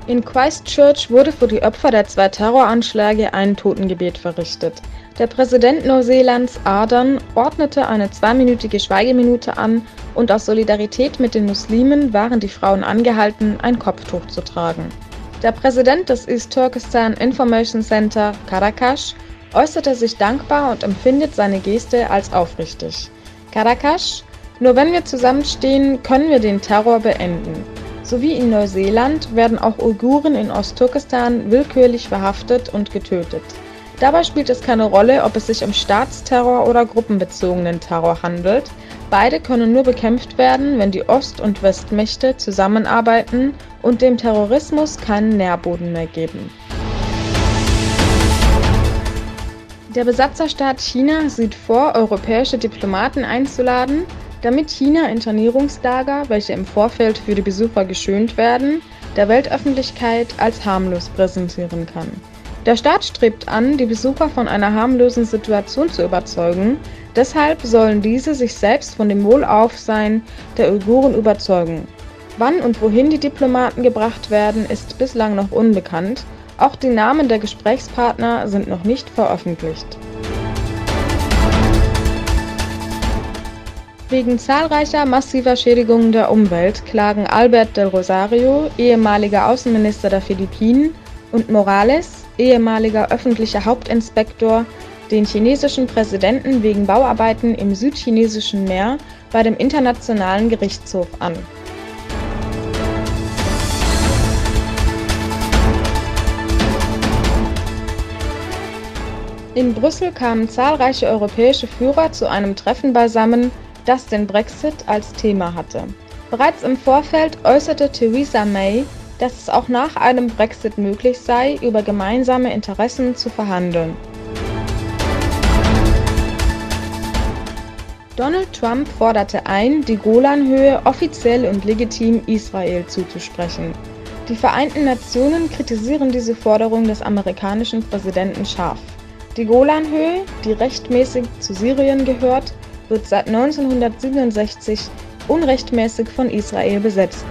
In Christchurch wurde für die Opfer der 2 Terroranschläge ein Totengebet verrichtet. Der Präsident Neuseelands, Ardern, ordnete eine 2-minütige Schweigeminute an und aus Solidarität mit den Muslimen waren die Frauen angehalten, ein Kopftuch zu tragen. Der Präsident des East Turkestan Information Center, Karakash, äußerte sich dankbar und empfindet seine Geste als aufrichtig. Karakash: Nur wenn wir zusammenstehen, können wir den Terror beenden. So wie in Neuseeland werden auch Uiguren in Ostturkestan willkürlich verhaftet und getötet. Dabei spielt es keine Rolle, ob es sich um Staatsterror oder gruppenbezogenen Terror handelt. Beide können nur bekämpft werden, wenn die Ost- und Westmächte zusammenarbeiten und dem Terrorismus keinen Nährboden mehr geben. Der Besatzerstaat China sieht vor, europäische Diplomaten einzuladen, damit China Internierungslager, welche im Vorfeld für die Besucher geschönt werden, der Weltöffentlichkeit als harmlos präsentieren kann. Der Staat strebt an, die Besucher von einer harmlosen Situation zu überzeugen, deshalb sollen diese sich selbst von dem Wohlaufsein der Uiguren überzeugen. Wann und wohin die Diplomaten gebracht werden, ist bislang noch unbekannt, auch die Namen der Gesprächspartner sind noch nicht veröffentlicht. Wegen zahlreicher massiver Schädigungen der Umwelt klagen Albert del Rosario, ehemaliger Außenminister der Philippinen, und Morales, ehemaliger öffentlicher Hauptinspektor, den chinesischen Präsidenten wegen Bauarbeiten im südchinesischen Meer bei dem Internationalen Gerichtshof an. In Brüssel kamen zahlreiche europäische Führer zu einem Treffen beisammen, das den Brexit als Thema hatte. Bereits im Vorfeld äußerte Theresa May, dass es auch nach einem Brexit möglich sei, über gemeinsame Interessen zu verhandeln. Donald Trump forderte ein, die Golanhöhe offiziell und legitim Israel zuzusprechen. Die Vereinten Nationen kritisieren diese Forderung des amerikanischen Präsidenten scharf. Die Golanhöhe, die rechtmäßig zu Syrien gehört, wird seit 1967 unrechtmäßig von Israel besetzt.